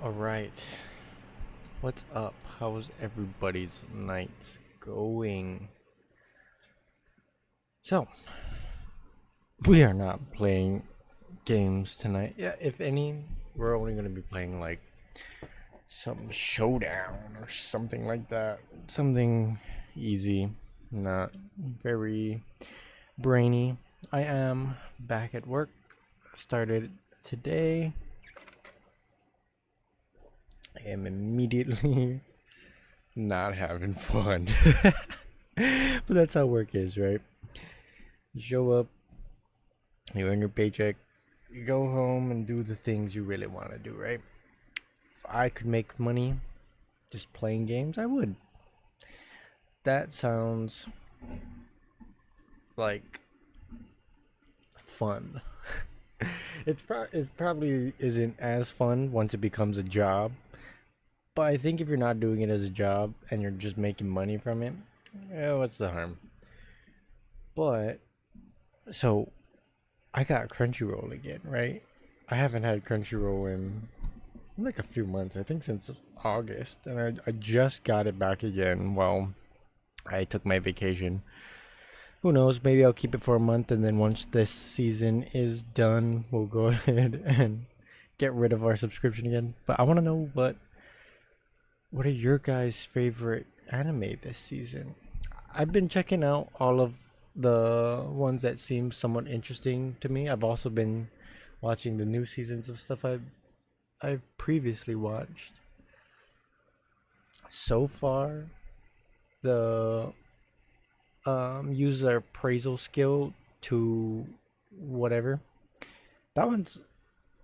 All right. What's up? How's everybody's night going? So, we are not playing games tonight. Yeah, if any, we're only going to be playing like some showdown or something like that. Something easy, not very brainy. I am back at work. Started today. I am immediately not having fun. But that's how work is, right? You show up, you earn your paycheck, you go home and do the things you really want to do, right? If I could make money just playing games, I would. That sounds like fun. It probably isn't as fun once it becomes a job, but I think if you're not doing it as a job and you're just making money from it, yeah, what's the harm? But so I got Crunchyroll again, right? I haven't had Crunchyroll in like a few months. I think since August, and I just got it back again. Well, I took my vacation. Who knows? Maybe I'll keep it for a month, and then once this season is done, we'll go ahead and get rid of our subscription again. But I want to know what are your guys' favorite anime this season? I've been checking out all of the ones that seem somewhat interesting to me. I've also been watching the new seasons of stuff I've previously watched. So far, the user appraisal skill to whatever, that one's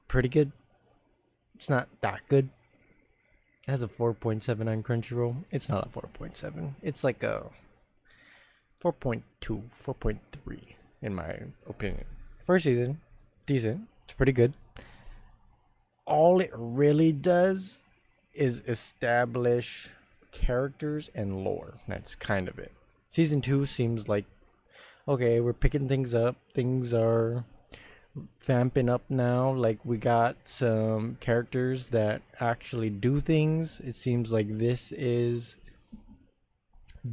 pretty good. It's not that good. It has a 4.7 on Crunchyroll. It's not a 4.7. It's like a 4.2, 4.3 in my opinion. First season, decent. It's pretty good. All it really does is establish characters and lore. That's kind of it. Season 2 seems like, okay, we're picking things up. Things are vamping up now. Like, we got some characters that actually do things. It seems like this is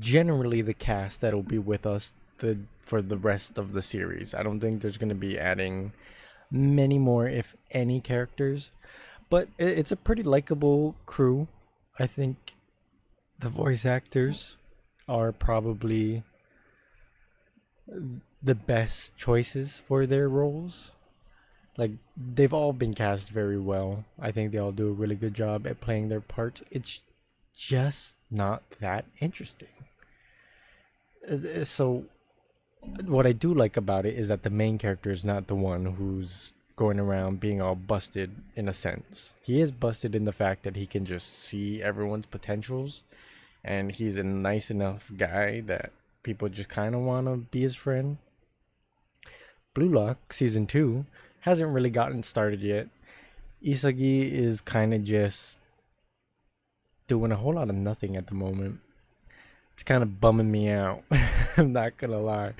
generally the cast that'll be with us for the rest of the series. I don't think there's going to be adding many more, if any, characters. But it's a pretty likable crew. I think the voice actors are probably the best choices for their roles. Like, they've all been cast very well. I think they all do a really good job at playing their parts. It's just not that interesting. So, what I do like about it is that the main character is not the one who's going around being all busted in a sense. He is busted in the fact that he can just see everyone's potentials, and he's a nice enough guy that people just kind of want to be his friend. Blue Lock season 2 hasn't really gotten started yet. Isagi is kind of just doing a whole lot of nothing at the moment. It's kind of bumming me out. I'm not gonna lie.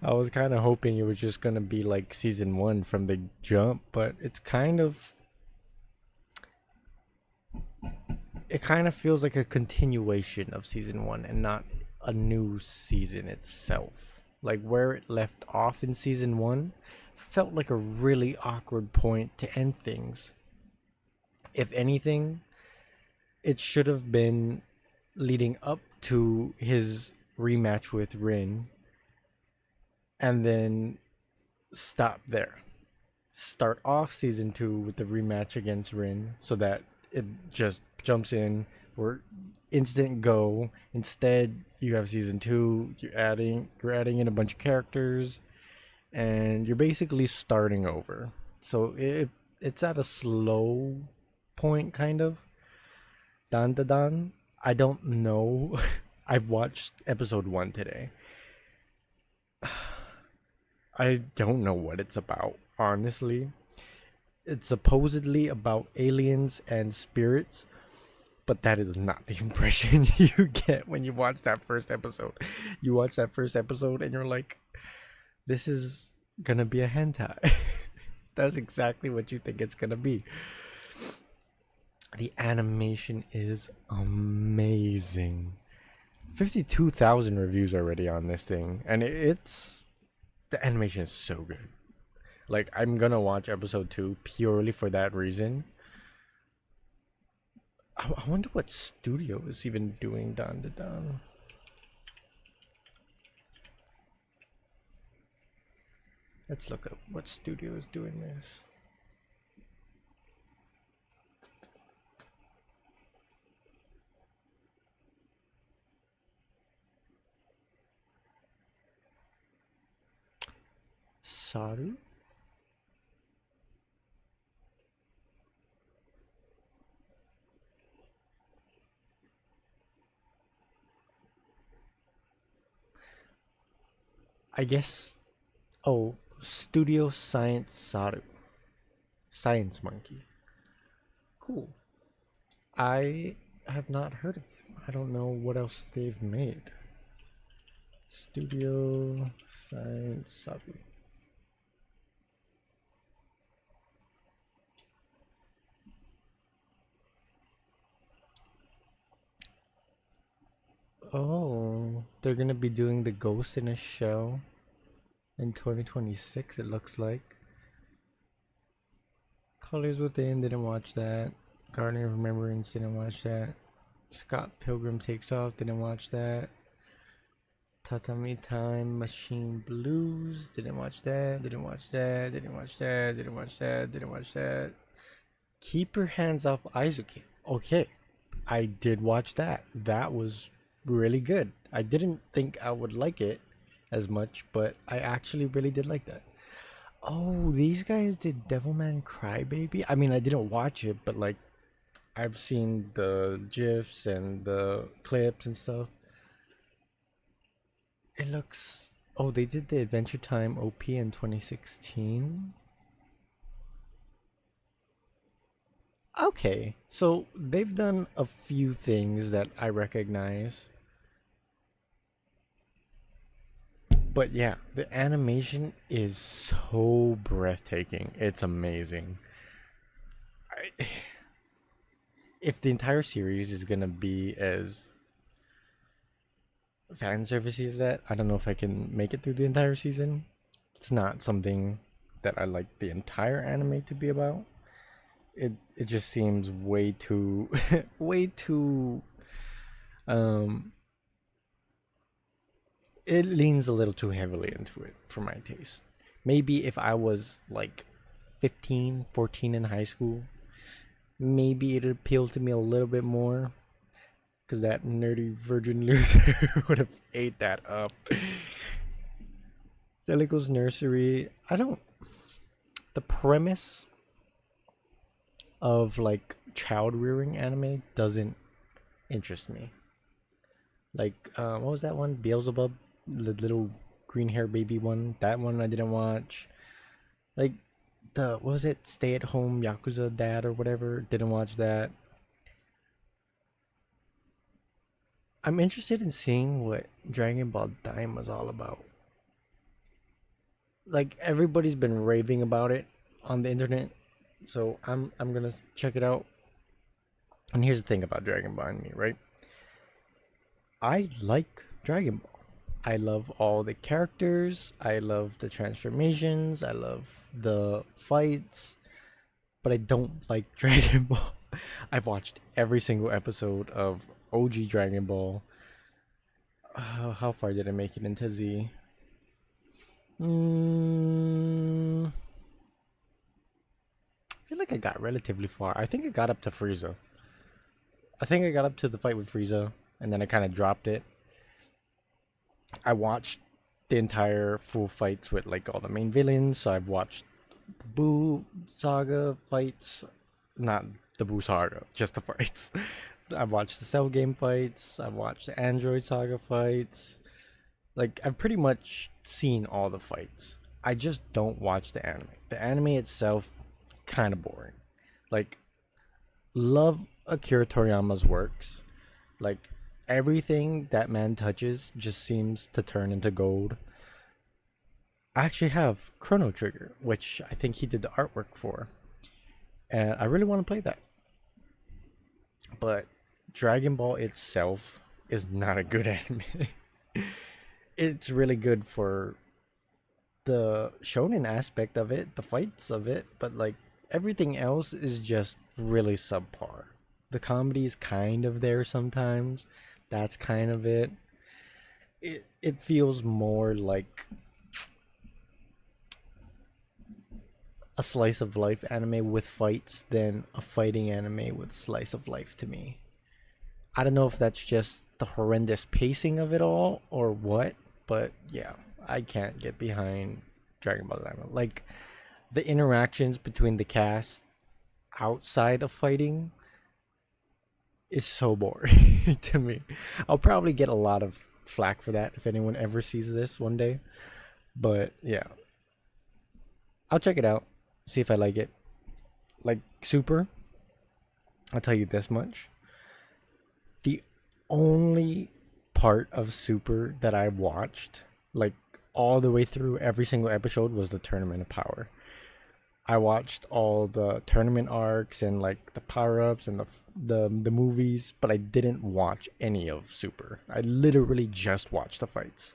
I was kind of hoping it was just gonna be like season 1 from the jump, but it kind of feels like a continuation of season 1 and not a new season itself. Like, where it left off in season 1 felt like a really awkward point to end things. If anything, it should have been leading up to his rematch with Rin and then stop there. Start off season 2 with the rematch against Rin so that it just jumps in. We're instant go. Instead, you have season 2, you're adding in a bunch of characters, and you're basically starting over. So it's at a slow point, kind of. Dan da dan. I don't know. I've watched episode 1 today. I don't know what it's about, honestly. It's supposedly about aliens and spirits, but that is not the impression you get when you watch that first episode. You watch that first episode and you're like, this is gonna be a hentai. That's exactly what you think it's gonna be. The animation is amazing. 52,000 reviews already on this thing, and it's the animation is so good. Like, I'm gonna watch episode 2 purely for that reason. I wonder what studio is even doing Dan Da Dan. Let's look up what studio is doing this. Saru? I guess. Oh, Studio Science Saru. Science Monkey. Cool. I have not heard of them. I don't know what else they've made. Studio Science Saru. Oh, they're gonna be doing the Ghost in a Shell in 2026, it looks like. Colors Within, didn't watch that. Garden of Remembrance, didn't watch that. Scott Pilgrim Takes Off, didn't watch that. Tatami Time Machine Blues, didn't watch that, didn't watch that, didn't watch that, didn't watch that, didn't watch that. Keep Your Hands Off Aizuki. Okay, I did watch that. That was really good. I didn't think I would like it as much, but I actually really did like that. Oh, these guys did Devilman Crybaby. I mean, I didn't watch it, but like I've seen the gifs and the clips and stuff. It looks. Oh, they did the Adventure Time OP in 2016. Okay, so they've done a few things that I recognize. But yeah, the animation is so breathtaking. It's amazing. I, if the entire series is gonna be as fan servicey as that, I don't know if I can make it through the entire season. It's not something that I like the entire anime to be about. It just seems way too way too um it leans a little too heavily into it for my taste. Maybe if I was like 15, 14 in high school, maybe it'd appeal to me a little bit more because that nerdy virgin loser would have ate that up. Delico's Nursery. I don't. The premise of like child rearing anime doesn't interest me. Like, what was that one? Beelzebub, the little green hair baby one. That one I didn't watch. Like, the what was it? Stay at home Yakuza dad or whatever. Didn't watch that. I'm interested in seeing what Dragon Ball Daima was all about. Like everybody's been raving about it on the internet, so I'm gonna check it out. And here's the thing about Dragon Ball and me, right? I like Dragon Ball. I love all the characters. I love the transformations. I love the fights. But I don't like Dragon Ball. I've watched every single episode of OG Dragon Ball. How far did I make it into Z? I feel like I got relatively far. I think I got up to Frieza. I think I got up to the fight with Frieza, and then I kind of dropped it. I watched the entire full fights with like all the main villains. So I've watched the Boo Saga fights, not the Boo Saga, just the fights. I've watched the Cell Game fights. I've watched the Android Saga fights. Like I've pretty much seen all the fights. I just don't watch the anime. The anime itself, kind of boring. Like, love Akira Toriyama's works. Like everything that man touches just seems to turn into gold. I actually have Chrono Trigger, which I think he did the artwork for, and I really want to play that. But Dragon Ball itself is not a good anime. It's really good for the shonen aspect of it, the fights of it, but like everything else is just really subpar. The comedy is kind of there sometimes. That's kind of it. It feels more like a slice of life anime with fights than a fighting anime with slice of life to me. I don't know if that's just the horrendous pacing of it all or what, but yeah, I can't get behind Dragon Ball Z. Like the interactions between the cast outside of fighting is so boring to me. I'll probably get a lot of flack for that if anyone ever sees this one day. But yeah, I'll check it out, see if I like it. Like Super, I'll tell you this much. The only part of Super that I watched, like all the way through every single episode, was the Tournament of Power. I watched all the tournament arcs and like the power ups and the movies, but I didn't watch any of Super. I literally just watched the fights.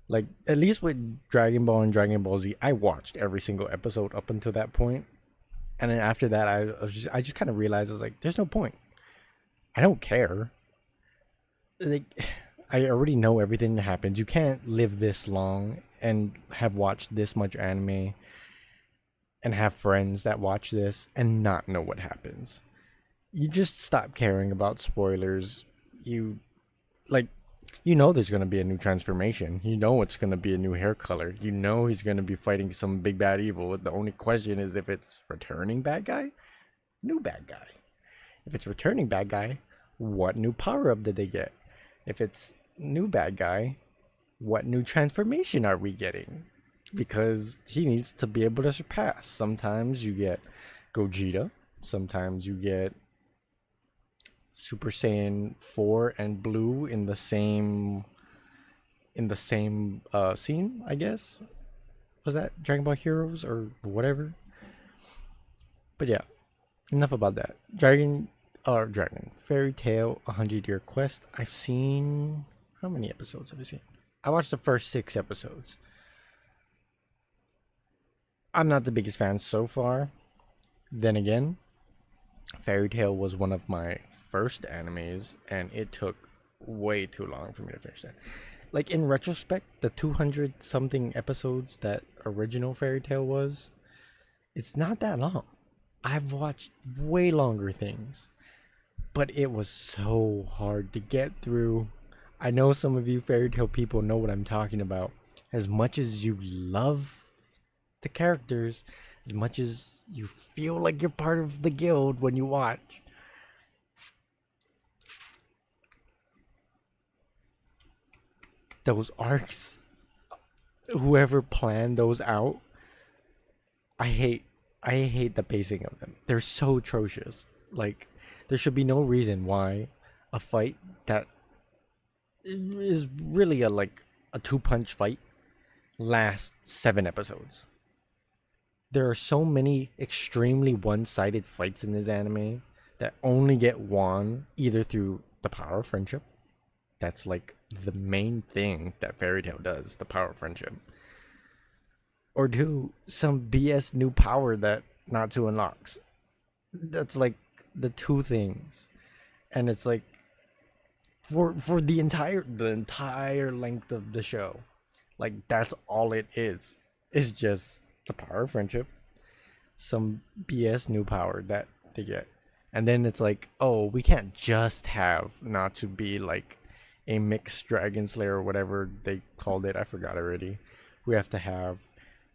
Like at least with Dragon Ball and Dragon Ball Z, I watched every single episode up until that point, and then after that, I just kind of realized I was like, there's no point. I don't care. Like I already know everything that happens. You can't live this long and have watched this much anime and have friends that watch this and not know what happens. You just stop caring about spoilers. You like you know there's going to be a new transformation. You know it's going to be a new hair color. You know he's going to be fighting some big bad evil. The only question is if it's returning bad guy, new bad guy. If it's returning bad guy, what new power up did they get? If it's new bad guy, what new transformation are we getting? Because he needs to be able to surpass. Sometimes you get Gogeta, sometimes you get Super Saiyan 4 and Blue in the same scene, I guess. Was that Dragon Ball Heroes or whatever? But yeah, enough about that. Dragon Fairy Tail 100-Year Quest. I've seen how many episodes have I seen? I watched the first 6 episodes. I'm not the biggest fan so far. Then again, Fairy Tail was one of my first animes, and it took way too long for me to finish that. Like in retrospect, the 200 something episodes that original Fairy Tail was, it's not that long. I've watched way longer things, but it was so hard to get through. I know some of you Fairy Tail people know what I'm talking about. As much as you love the characters, as much as you feel like you're part of the guild when you watch, those arcs, whoever planned those out, I hate the pacing of them. They're so atrocious. Like there should be no reason why a fight that is really a two-punch fight lasts 7 episodes. There are so many extremely one-sided fights in this anime that only get won either through the power of friendship. That's like the main thing that Fairy Tail does, the power of friendship. Or do some BS new power that Natsu unlocks. That's like the two things. And it's like for the entire length of the show. Like that's all it is. It's just the power of friendship, some BS new power that they get. And then it's like, oh, we can't just have Natsu be like a mixed dragon slayer or whatever they called it. I forgot already. We have to have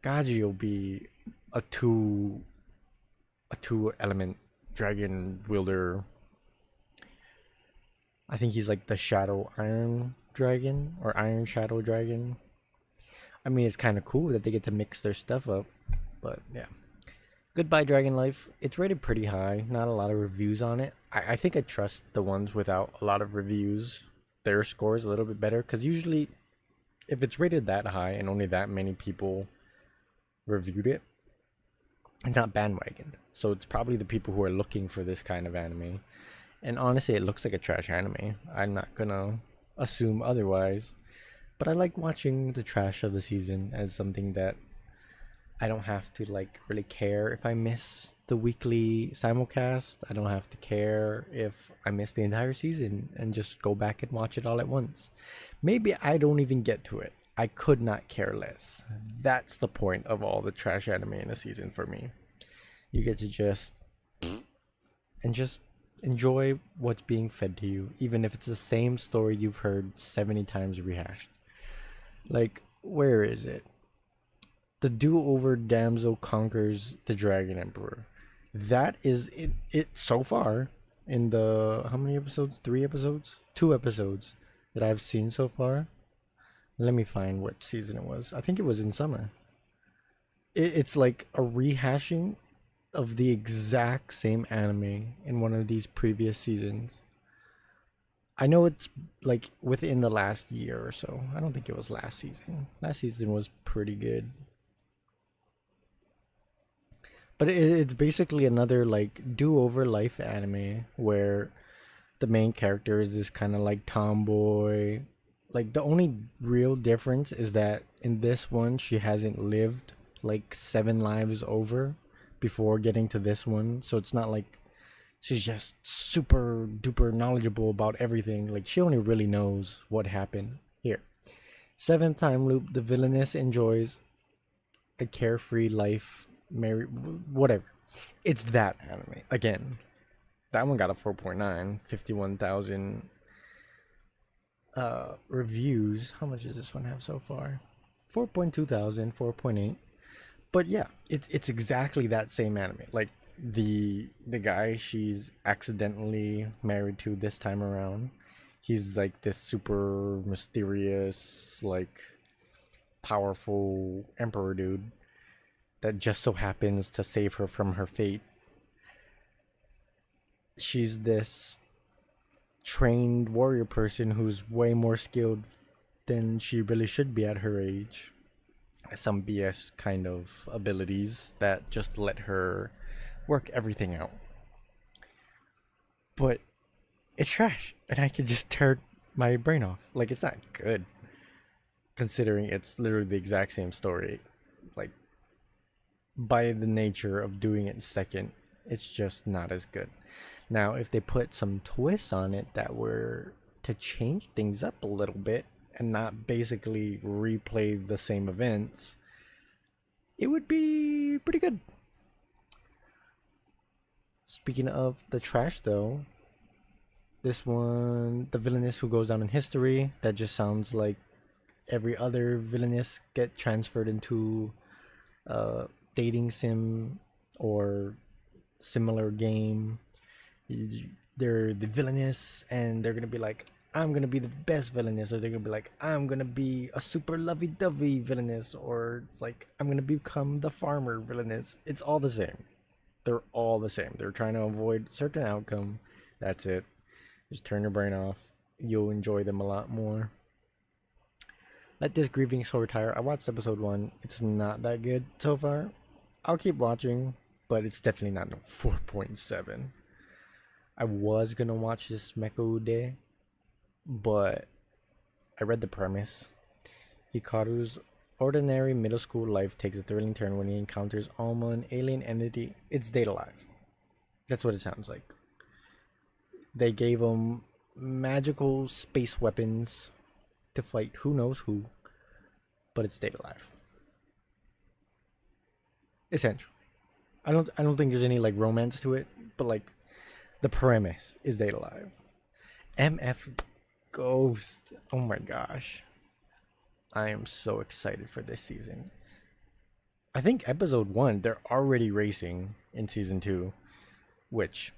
Gajio be a two element dragon wielder. I think he's like the Shadow Iron Dragon or Iron Shadow Dragon. I mean, it's kind of cool that they get to mix their stuff up, but yeah. Goodbye Dragon Life. It's rated pretty high. Not a lot of reviews on it. I think I trust the ones without a lot of reviews. Their score is a little bit better because usually, if it's rated that high and only that many people reviewed it, It's not bandwagon. So it's probably the people who are looking for this kind of anime. And honestly, it looks like a trash anime. I'm not gonna assume otherwise. But I like watching the trash of the season as something that I don't have to like really care if I miss the weekly simulcast. I don't have to care if I miss the entire season and just go back and watch it all at once. Maybe I don't even get to it. I could not care less. That's the point of all the trash anime in a season for me. You get to just enjoy what's being fed to you, even if it's the same story you've heard 70 times rehashed. Like, where is it? The do-over damsel conquers the dragon emperor. That is it so far in the how many episodes? 3 episodes? 2 episodes that I've seen so far. Let me find what season it was. I think it was in summer. It's like a rehashing of the exact same anime in one of these previous seasons. I know it's like within the last year or so. I don't think it was last season. Last season was pretty good. But it's basically another like do-over life anime where the main character is this kind of like tomboy. Like the only real difference is that in this one she hasn't lived like 7 lives over before getting to this one. So it's not like she's just super duper knowledgeable about everything. Like she only really knows what happened here. Seventh time loop, the villainess enjoys a carefree life, marry whatever. It's that anime again. That one got a 4.9, 51,000 reviews. How much does this one have so far? 4.2 thousand, 4.8. But yeah, it's exactly that same anime. Like the guy she's accidentally married to this time around, he's like this super mysterious, like powerful emperor dude that just so happens to save her from her fate. She's this trained warrior person who's way more skilled than she really should be at her age. Some BS kind of abilities that just let her work everything out. But it's trash, and I can just turn my brain off. Like, it's not good, considering it's literally the exact same story. Like, by the nature of doing it second, it's just not as good. Now, if they put some twists on it that were to change things up a little bit and not basically replay the same events, it would be pretty good. Speaking of the trash, though, this one, the villainess who goes down in history, that just sounds like every other villainess get transferred into a dating sim or similar game. They're the villainess, and they're gonna be like, I'm gonna be the best villainess, or they're gonna be like, I'm gonna be a super lovey-dovey villainess, or it's like, I'm gonna become the farmer villainess. It's all the same. They're all the same. They're trying to avoid certain outcome. That's it. Just turn your brain off. You'll enjoy them a lot more. Let this grieving soul retire. I watched episode 1. It's not that good so far. I'll keep watching, but it's definitely not no 4.7. I was gonna watch this Meko Day, but I read the premise. Hikaru's ordinary middle school life takes a thrilling turn when he encounters Alma, an alien entity. It's Data Live. That's what it sounds like. They gave him magical space weapons to fight who knows who, but it's Data Live. Essentially. I don't think there's any like romance to it, but like the premise is Data Live. MF Ghost. Oh my gosh. I am so excited for this season. I think episode 1, they're already racing in season 2, which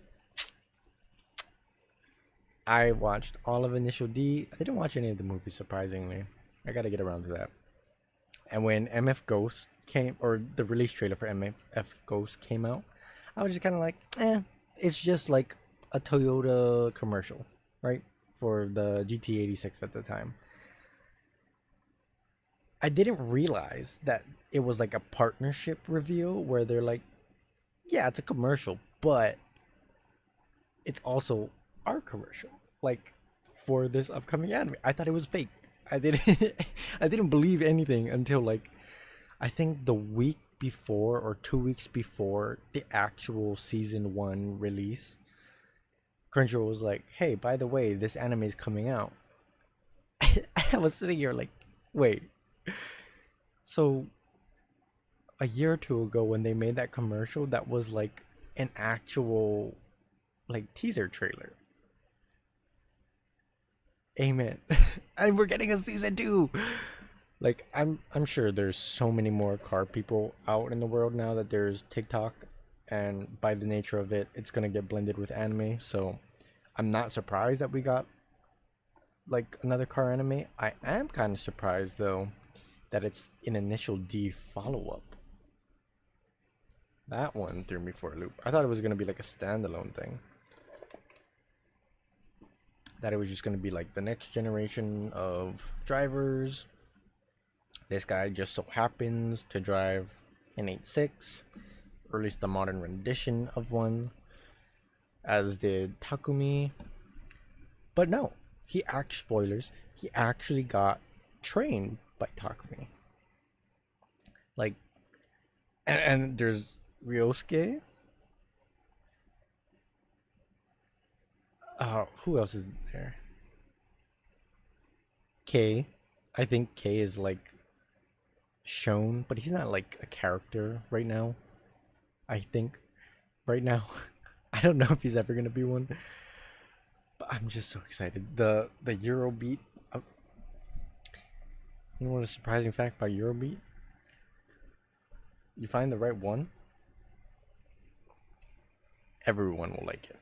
I watched all of Initial D. I didn't watch any of the movies, surprisingly. I gotta get around to that. And when MF Ghost came, or the release trailer for MF Ghost came out, I was just kind of like, it's just like a Toyota commercial, right? For the GT86 at the time. I didn't realize that it was like a partnership reveal where they're like, yeah, it's a commercial, but it's also our commercial. Like for this upcoming anime, I thought it was fake. I didn't, I didn't believe anything until like I think the week before or 2 weeks before the actual season one release. Crunchyroll was like, "Hey, by the way, this anime is coming out." I was sitting here like, "Wait, so a year or two ago when they made that commercial, that was like an actual like teaser trailer." Amen. And we're getting a season two. Like I'm sure there's so many more car people out in the world now that there's TikTok, and by the nature of it, it's gonna get blended with anime. So I'm not surprised that we got like another car anime. I am kind of surprised though that it's an initial D follow up. That one threw me for a loop. I thought it was gonna be like a standalone thing. That it was just gonna be like the next generation of drivers. This guy just so happens to drive an 8.6, or at least the modern rendition of one, as did Takumi. But no, spoilers, he actually got trained by Takumi. Like, and there's Ryosuke. Who else is there? K. I think K is like shown, but he's not like a character right now. I think right now, I don't know if he's ever gonna be one. But I'm just so excited. The Eurobeat. You know what a surprising fact about Eurobeat? You find the right one, everyone will like it.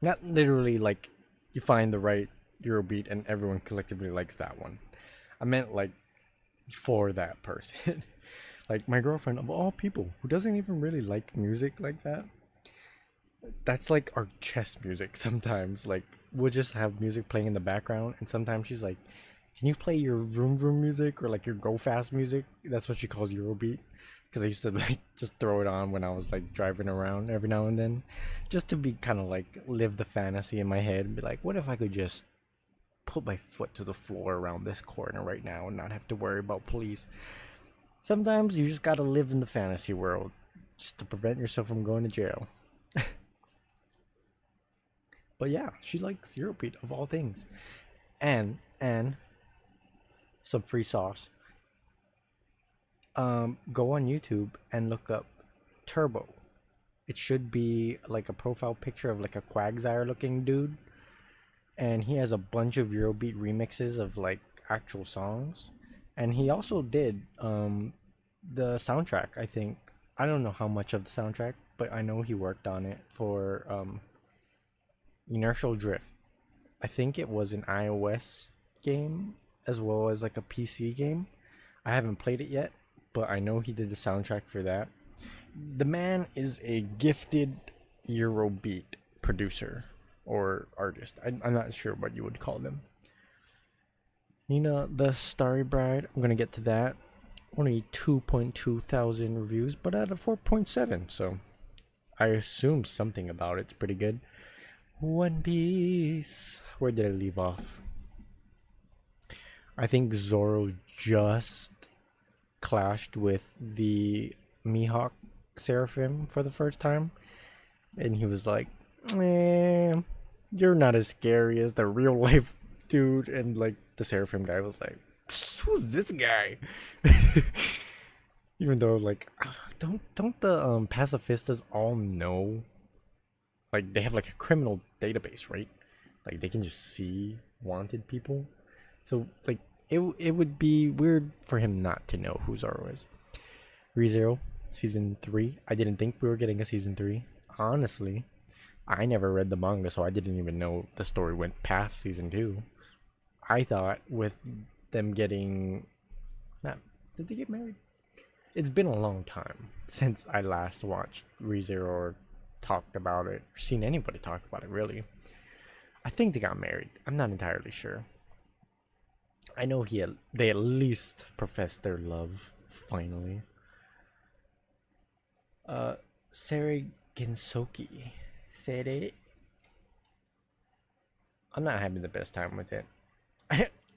Not literally like you find the right Eurobeat and everyone collectively likes that one. I meant like for that person. Like my girlfriend of all people who doesn't even really like music like that. That's like our chess music sometimes. Like we'll just have music playing in the background and sometimes she's like, "Can you play your vroom vroom music or like your go fast music?" That's what she calls Eurobeat. Because I used to like just throw it on when I was like driving around every now and then, just to be kind of like live the fantasy in my head and be like, what if I could just put my foot to the floor around this corner right now and not have to worry about police? Sometimes you just gotta live in the fantasy world just to prevent yourself from going to jail. But yeah, she likes Eurobeat of all things, and some free sauce. Go on YouTube and look up Turbo. It should be like a profile picture of like a Quagsire looking dude, and he has a bunch of Eurobeat remixes of like actual songs, and he also did the soundtrack. I think I don't know how much of the soundtrack, but I know he worked on it for Inertial Drift. I think it was an iOS game as well as like a PC game. I haven't played it yet, but I know he did the soundtrack for that. The man is a gifted Eurobeat producer or artist. I'm not sure what you would call them. Nina the Starry Bride, I'm gonna get to that. Only 2.2 thousand reviews, but at a 4.7, so I assume something about it's pretty good. One Piece. Where did I leave off? I think Zoro just clashed with the Mihawk Seraphim for the first time, and he was like, "You're not as scary as the real life dude." And like the Seraphim guy was like, "Who's this guy?" Even though like, don't the pacifistas all know? Like they have like a criminal database, right? Like they can just see wanted people. So like it would be weird for him not to know who Zoro is. ReZero season 3. I didn't think we were getting a season 3. Honestly, I never read the manga, so I didn't even know the story went past season 2. I thought with them getting not did they get married? It's been a long time since I last watched ReZero or talked about it or seen anybody talk about it really. I think they got married. I'm not entirely sure. I know they at least professed their love finally. Sere Gensoki. Sere. I'm not having the best time with it.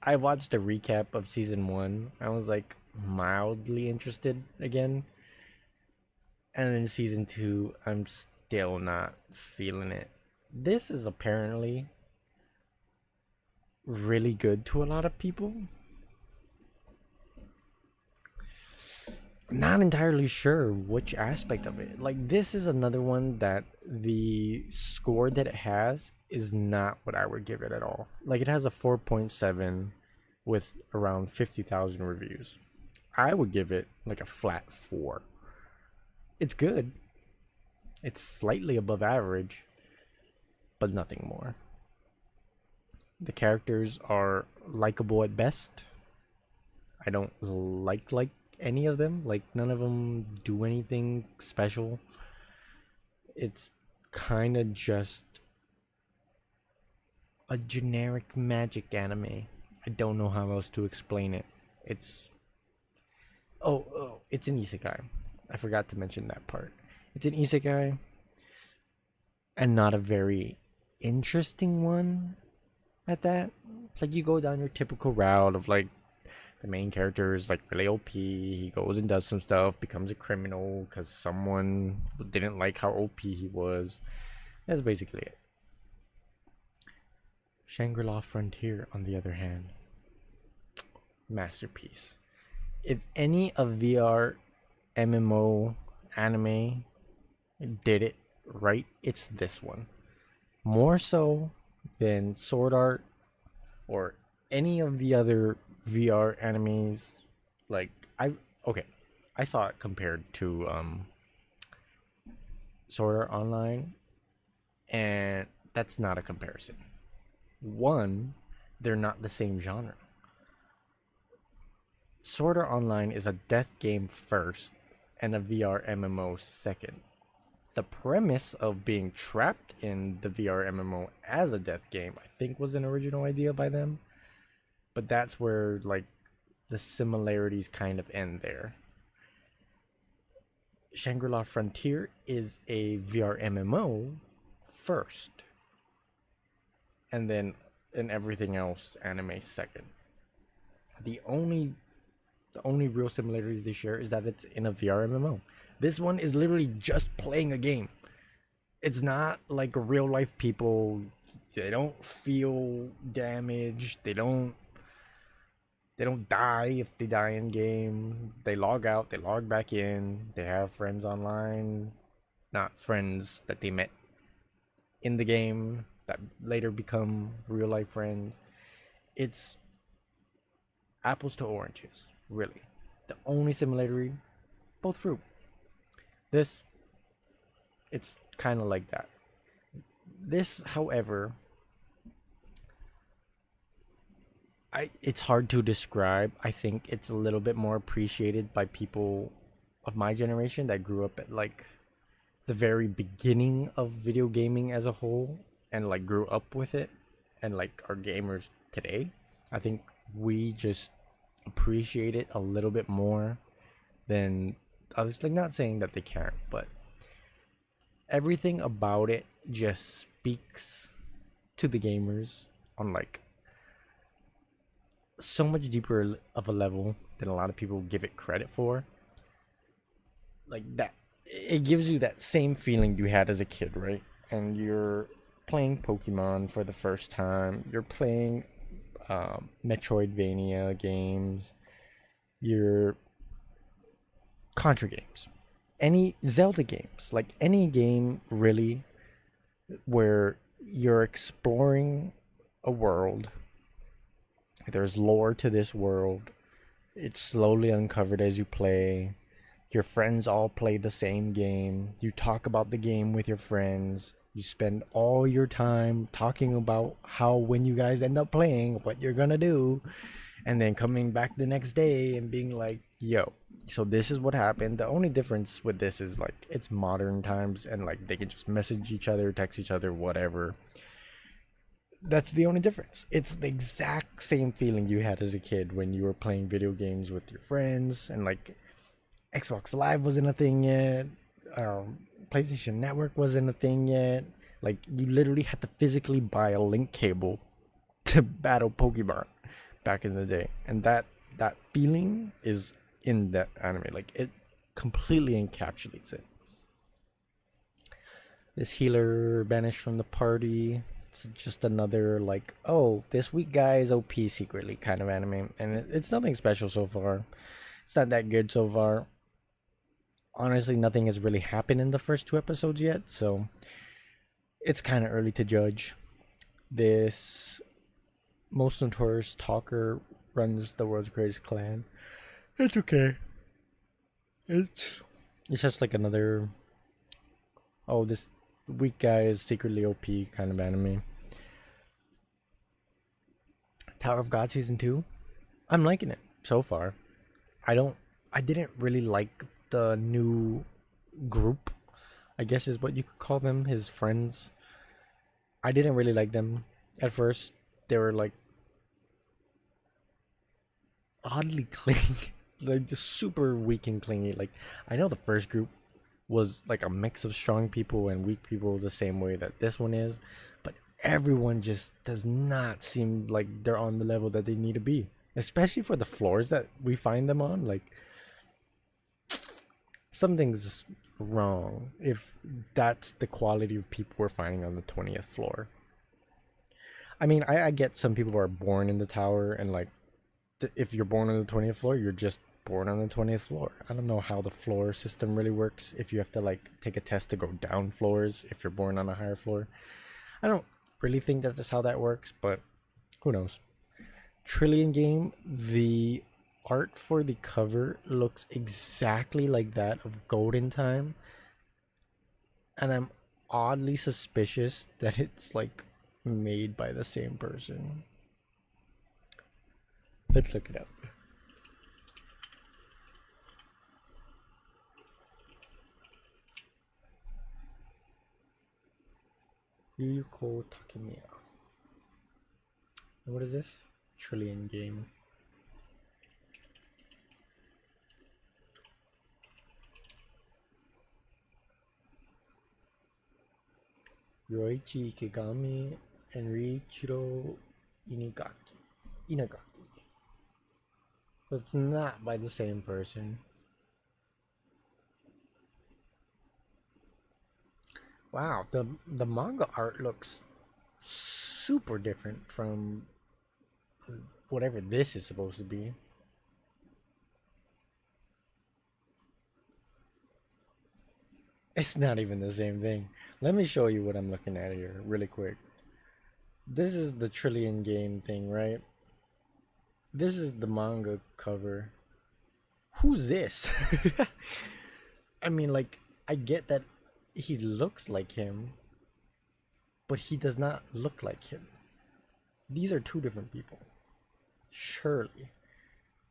I watched a recap of season one. I was like mildly interested again. And then season two, I'm still not feeling it. This is apparently really good to a lot of people. Not entirely sure which aspect of it. Like, this is another one that the score that it has is not what I would give it at all. Like, it has a 4.7 with around 50,000 reviews. I would give it like a flat 4. It's good. It's slightly above average, but nothing more. The characters are likable at best. I don't like any of them. Like, none of them do anything special. It's kind of just a generic magic anime. I don't know how else to explain it. It's it's an isekai. I forgot to mention that part. It's an isekai and not a very interesting one at that. Like, you go down your typical route of like the main character is like really OP. He goes and does some stuff, becomes a criminal because someone didn't like how OP he was. That's basically it. Shangri-La Frontier, on the other hand, masterpiece. If any of VR MMO anime did it right, it's this one. More so than Sword Art or any of the other VR animes. Like, I saw it compared to Sword Art Online, and that's not a comparison. One, they're not the same genre. Sword Art Online is a death game first and a VR MMO second. The premise of being trapped in the VR MMO as a death game, I think, was an original idea by them. But that's where like the similarities kind of end there. Shangri-La Frontier is a VR MMO first, and then in everything else anime second. The only real similarities they share is that it's in a VR MMO. This one is literally just playing a game. It's not like real life people. They don't feel damaged. They don't die if they die in game. They log out, they log back in. They have friends online, not friends that they met in the game that later become real life friends. It's apples to oranges, really. The only similarity, both fruit. This, it's kind of like that. This, however, it's hard to describe. I think it's a little bit more appreciated by people of my generation that grew up at like the very beginning of video gaming as a whole and like grew up with it and like are gamers today. I think we just appreciate it a little bit more than others. Like, not saying that they can't, but everything about it just speaks to the gamers on like so much deeper of a level than a lot of people give it credit for. Like, that, it gives you that same feeling you had as a kid, right? And you're playing Pokemon for the first time. You're playing Metroidvania games. Your Contra games. Any Zelda games. Like, any game, really, where you're exploring a world. There's lore to this world. It's slowly uncovered as you play. Your friends all play the same game. You talk about the game with your friends. You spend all your time talking about how, when you guys end up playing, what you're gonna do, and then coming back the next day and being like, yo, so this is what happened. The only difference with this is like it's modern times and like they can just message each other, text each other, whatever. That's the only difference. It's the exact same feeling you had as a kid when you were playing video games with your friends, and like Xbox Live wasn't a thing yet. PlayStation Network wasn't a thing yet. Like you literally had to physically buy a link cable to battle Pokemon back in the day, and that feeling is in that anime. Like it completely encapsulates it. This healer banished from the party. It's just another like, oh, this weak guy is OP secretly kind of anime, and it's nothing special so far. It's not that good so far. Honestly, nothing has really happened in the first two episodes yet, so it's kind of early to judge. This most notorious talker runs the world's greatest clan. It's okay. It's it's just like another, oh, this weak guy is secretly OP kind of anime. Tower of God season 2. I'm liking it so far. I didn't really like the new group, I guess is what you could call them, his friends. I didn't really like them at first. They were like oddly clingy, like just super weak and clingy. Like I know the first group was like a mix of strong people and weak people the same way that this one is, but everyone just does not seem like they're on the level that they need to be, especially for the floors that we find them on. Like something's wrong if that's the quality of people we're finding on the 20th floor. I mean, I get some people are born in the tower, and like if you're born on the 20th floor, you're just born on the 20th floor. I don't know how the floor system really works, if you have to like take a test to go down floors if you're born on a higher floor. I don't really think that's how that works, but who knows. Trillion game, the art for the cover looks exactly like that of Golden Time, and I'm oddly suspicious that it's like made by the same person. Let's look it up. Yuko Takemiya. What is this? Trillion game. Yoichi Ikegami and Riichiro Inagaki. So it's not by the same person. Wow, the manga art looks super different from whatever this is supposed to be. It's not even the same thing. Let me show you what I'm looking at here really quick. This is the Trillion game thing, right? This is the manga cover. Who's this? I mean, like, I get that he looks like him, but he does not look like him. These are two different people. Surely.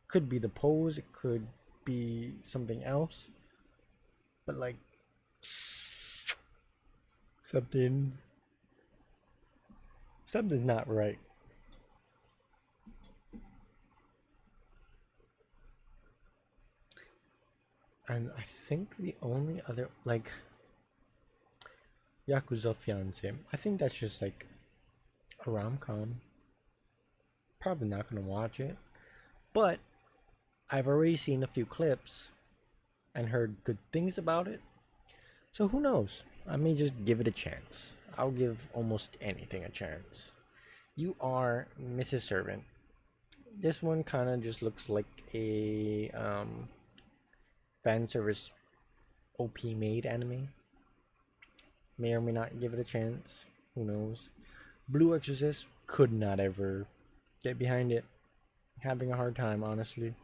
Could be the pose, it could be something else. But, like, something's not right. And I think the only other, like, Yakuza Fiance, I think that's just like a rom-com. Probably not gonna watch it, but I've already seen a few clips and heard good things about it. So who knows? I may just give it a chance. I'll give almost anything a chance. You are Mrs. Servant. This one kind of just looks like a fan service OP made anime. May or may not give it a chance. Who knows? Blue Exorcist could not ever get behind it. Having a hard time, honestly.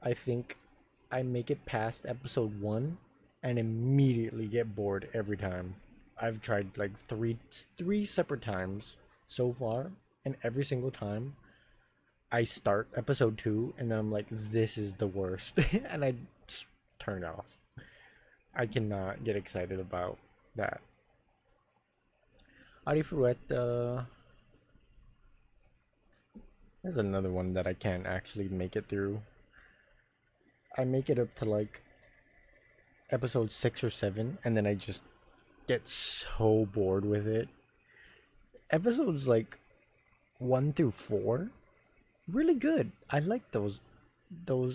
I think I make it past episode 1 and immediately get bored every time. I've tried like three separate times so far, and every single time I start episode 2 and then I'm like, this is the worst. And I just turn it off. I cannot get excited about that. Arifureta. There's another one that I can't actually make it through. I make it up to like episode 6 or 7, and then I just get so bored with it. Episodes like 1 through 4, really good. I like those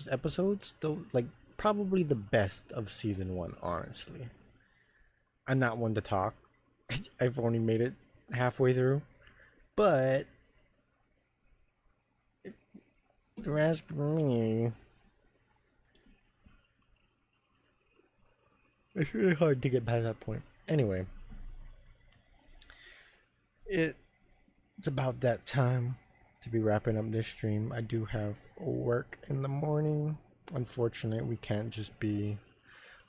episodes. Though, like probably the best of season 1. Honestly, I'm not one to talk. I've only made it halfway through, but if you're asking me, it's really hard to get past that point. Anyway, it's about that time to be wrapping up this stream. I do have work in the morning. Unfortunately, we can't just be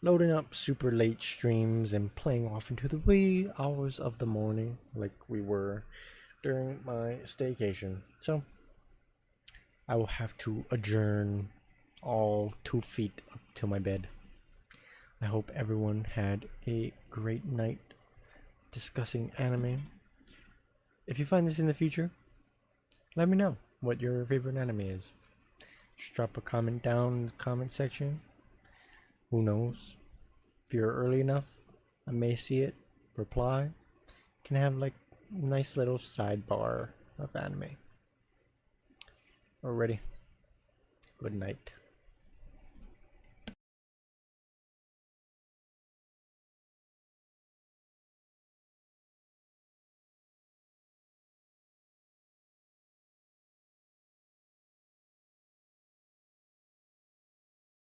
loading up super late streams and playing off into the wee hours of the morning like we were during my staycation. So I will have to adjourn all 2 feet up to my bed. I hope everyone had a great night discussing anime. If you find this in the future, let me know what your favorite anime is. Just drop a comment down in the comment section. Who knows? If you're early enough, I may see it, reply. Can have like a nice little sidebar of anime. Alrighty. Good night.